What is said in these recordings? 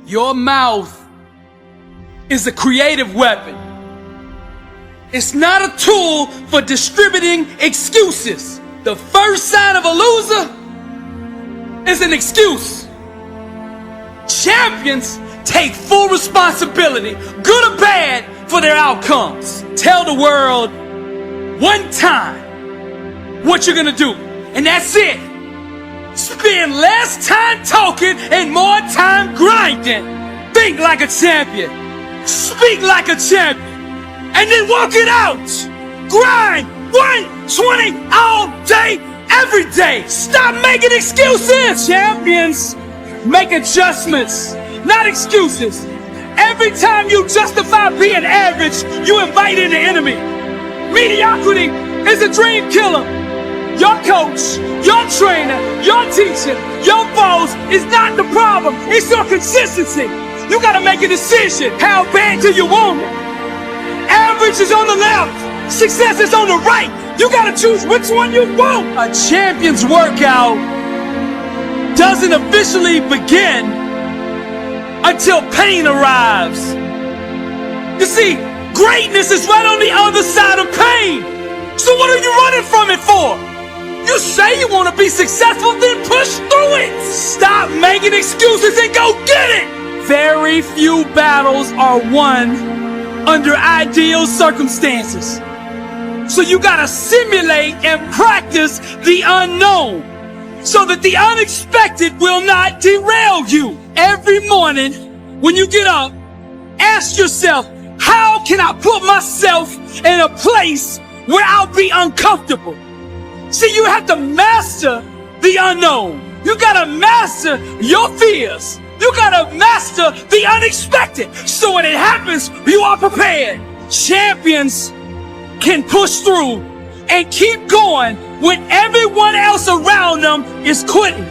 Your mouth is a creative weapon. It's not a tool for distributing excuses. The first sign of a loser is an excuse. Champions take full responsibility, good or bad, for their outcomes. Tell the world one time what you're gonna do, and that's it. Spend less time talking and more time grinding. Think like a champion. Speak like a champion. And then walk it out. Grind 120 all day, every day. Stop making excuses. Champions make adjustments, not excuses. Every time you justify being average, you invite in the enemy. Mediocrity is a dream killer. Your coach, your trainer, your teacher, your boss is not the problem. It's your consistency. You gotta make a decision. How bad do you want it? Average is on the left. Success is on the right. You gotta choose which one you want. A champion's workout doesn't officially begin until pain arrives. You see, greatness is right on the other side of pain. So what are you running from it for? You say you want to be successful, then push through it. Stop making excuses and go get it. Very few battles are won under ideal circumstances. So you gotta simulate and practice the unknown so that the unexpected will not derail you. Every morning when you get up, ask yourself, how can I put myself in a place where I'll be uncomfortable? See, you have to master the unknown. You gotta master your fears. You gotta master the unexpected. So when it happens, you are prepared. Champions can push through and keep going when everyone else around them is quitting.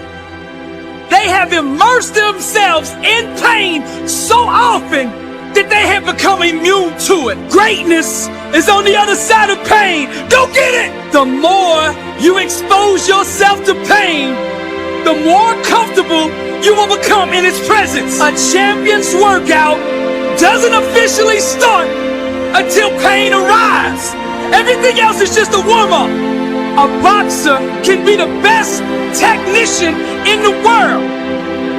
They have immersed themselves in pain so often that they have become immune to it. Greatness is on the other side of pain. Go get it! The more you expose yourself to pain, the more comfortable you will become in its presence. A champion's workout doesn't officially start until pain arrives. Everything else is just a warm-up. A boxer can be the best technician in the world.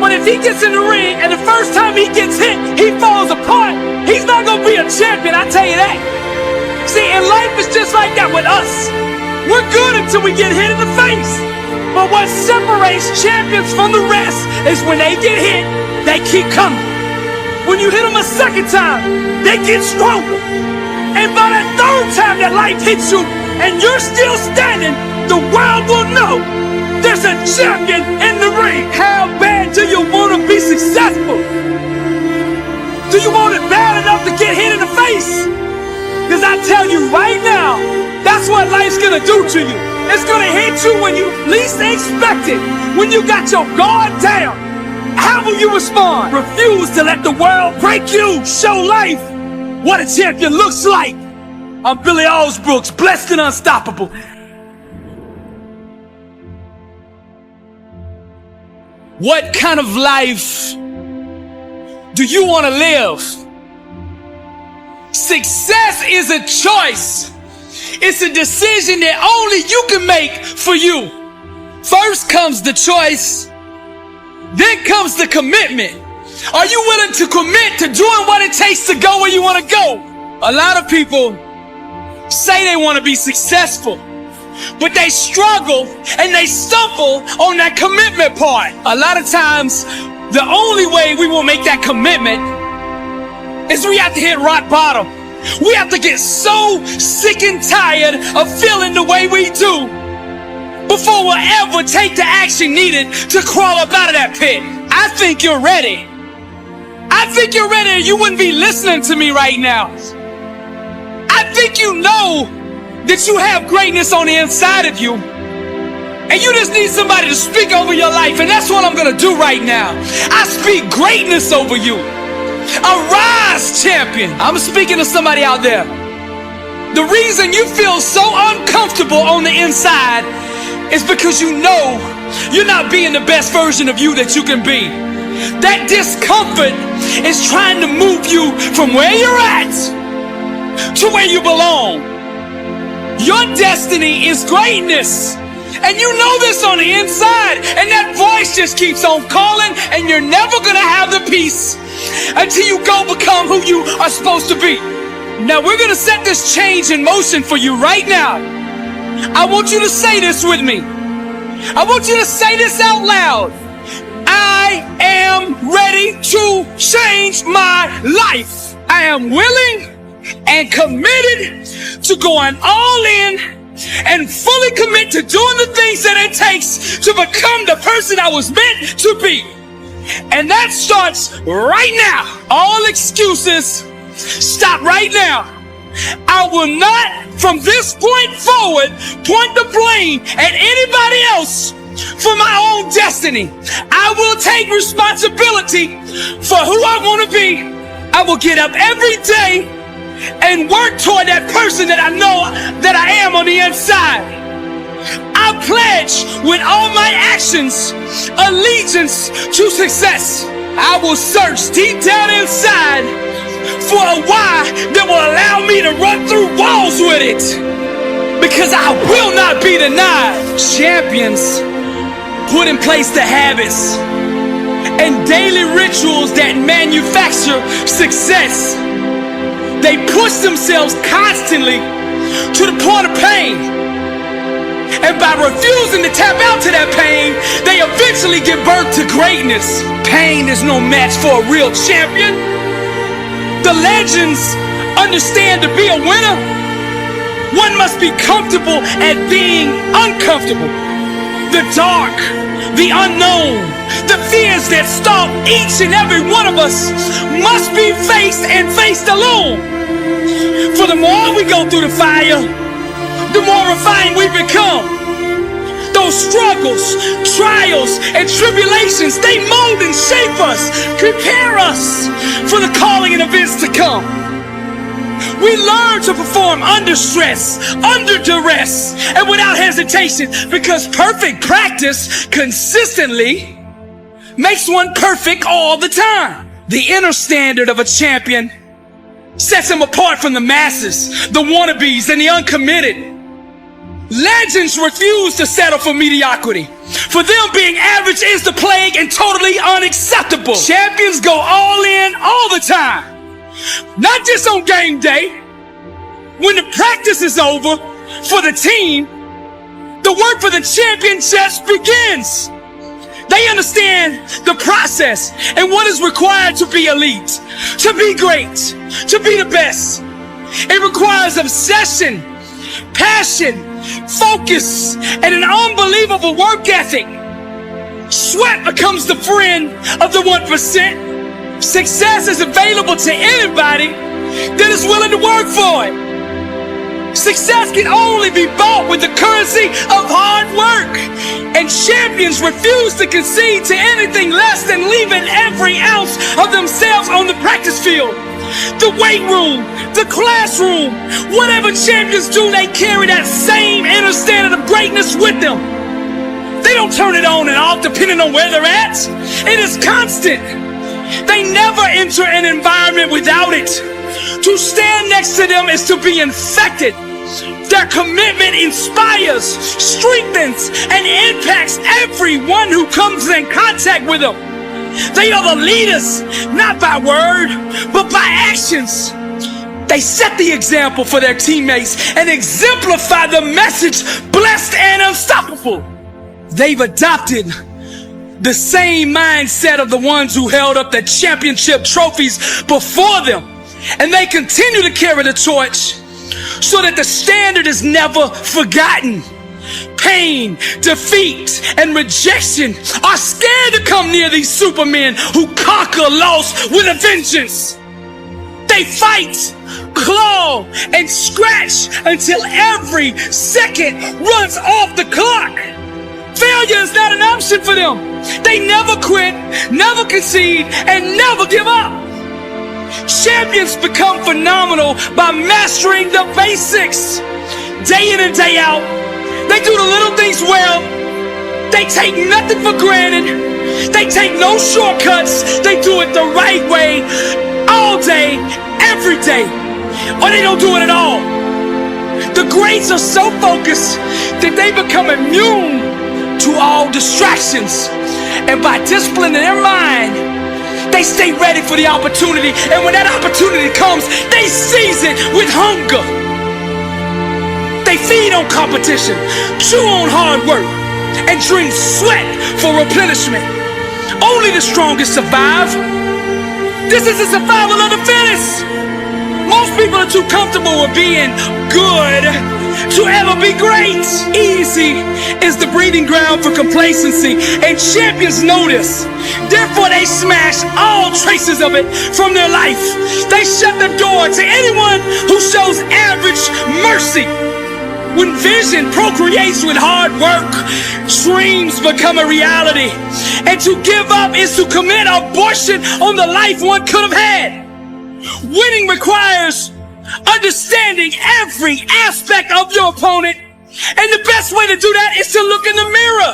But if he gets in the ring and the first time he gets hit, he falls apart, he's not gonna be a champion, I tell you that. See, and life is just like that with us. We're good until we get hit in the face. But what separates champions from the rest is when they get hit, they keep coming. When you hit them a second time, they get stronger. And by that third time that life hits you and you're still standing, the world will know there's a champion in the ring. How bad do you want to be successful? Do you want it bad enough to get hit in the face? Because I tell you right now, that's what life's gonna do to you. It's gonna hit you when you least expect it. When you got your guard down, how will you respond? Refuse to let the world break you. Show life what a champion looks like. I'm Billy Alsbrooks, blessed and unstoppable. What kind of life do you want to live? Success is a choice. It's a decision that only you can make for you. First comes the choice, then comes the commitment. Are you willing to commit to doing what it takes to go where you want to go? A lot of people say they want to be successful, but they struggle and they stumble on that commitment part. A lot of times, the only way we will make that commitment is we have to hit rock bottom. We have to get so sick and tired of feeling the way we do before we'll ever take the action needed to crawl up out of that pit. I think you're ready. I think you're ready, or you wouldn't be listening to me right now. I think you know that you have greatness on the inside of you, and you just need somebody to speak over your life, and that's what I'm gonna do right now. I speak greatness over you. Arise, champion. I'm speaking to somebody out there. The reason you feel so uncomfortable on the inside is because you know you're not being the best version of you that you can be. That discomfort is trying to move you from where you're at to where you belong. Your destiny is greatness. And you know this on the inside. And that voice just keeps on calling, and you're never going to have the peace until you go become who you are supposed to be. Now we're going to set this change in motion for you right now. I want you to say this with me. I want you to say this out loud. I am ready to change my life. I am willing and committed to going all in and fully commit to doing the things that it takes to become the person I was meant to be. And that starts right now. All excuses, stop right now. I will not, from this point forward, point the blame at anybody else for my own destiny. I will take responsibility for who I want to be. I will get up every day and work toward that person that I know that I am on the inside. I pledge with all my actions allegiance to success. I will search deep down inside for a why that will allow me to run through walls with it, because I will not be denied. Champions put in place the habits and daily rituals that manufacture success. They push themselves constantly to the point of pain. And by refusing to tap out to that pain, they eventually give birth to greatness. Pain is no match for a real champion. The legends understand to be a winner, one must be comfortable at being uncomfortable. The dark, the unknown, the fears that stalk each and every one of us must be faced and faced alone. For the more we go through the fire, the more refined we become. Those struggles, trials, and tribulations, they mold and shape us, prepare us for the calling and events to come. We learn to perform under stress, under duress, and without hesitation, because perfect practice consistently makes one perfect all the time. The inner standard of a champion sets him apart from the masses, the wannabes, and the uncommitted. Legends refuse to settle for mediocrity. For them, being average is the plague and totally unacceptable. Champions go all in all the time. Not just on game day. When the practice is over for the team, the work for the champion just begins. They understand the process and what is required to be elite, to be great, to be the best. It requires obsession, passion, focus, and an unbelievable work ethic. Sweat becomes the friend of the 1%. Success is available to anybody that is willing to work for it. Success can only be bought with the currency of hard work. And champions refuse to concede to anything less than leaving every ounce of themselves on the practice field. The weight room, the classroom, whatever champions do, they carry that same inner standard of greatness with them. They don't turn it on and off depending on where they're at. It is constant. They never enter an environment without it. To stand next to them is to be infected. Their commitment inspires, strengthens, and impacts everyone who comes in contact with them. They are the leaders, not by word, but by actions. They set the example for their teammates and exemplify the message, blessed and unstoppable. They've adopted the same mindset of the ones who held up the championship trophies before them. And they continue to carry the torch so that the standard is never forgotten. Pain, defeat, and rejection are scared to come near these supermen who conquer loss with a vengeance. They fight, claw, and scratch until every second runs off the clock. Failure is not an option for them. They never quit, never concede, and never give up. Champions become phenomenal by mastering the basics. Day in and day out, they do the little things well. They take nothing for granted. They take no shortcuts. They do it the right way, all day, every day, or they don't do it at all. The greats are so focused that they become immune to all distractions. And by disciplining their mind, they stay ready for the opportunity. And when that opportunity comes, they seize it with hunger. They feed on competition, chew on hard work, and drink sweat for replenishment. Only the strongest survive. This is the survival of the fittest. Most people are too comfortable with being good to ever be great. Easy is the breeding ground for complacency, and champions know this. Therefore, they smash all traces of it from their life. They shut the door to anyone who shows average mercy. When vision procreates with hard work, dreams become a reality. And to give up is to commit abortion on the life one could have had. Winning requires understanding every aspect of your opponent. And the best way to do that is to look in the mirror.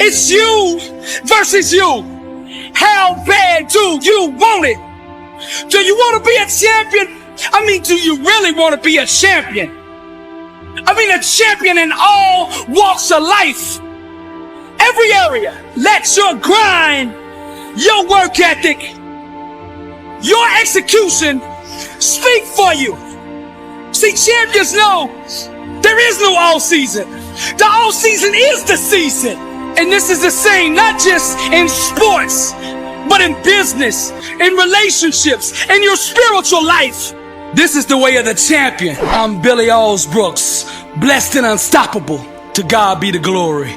It's you versus you. How bad do you want it? Do you want to be a champion? I mean, do you really want to be a champion? I mean, a champion in all walks of life. Every area. Let your grind, your work ethic, your execution speak for you. See, champions know there is no all season. The all season is the season. And this is the same, not just in sports, but in business, in relationships, in your spiritual life. This is the way of the champion. I'm Billy Alsbrooks, blessed and unstoppable. To God be the glory.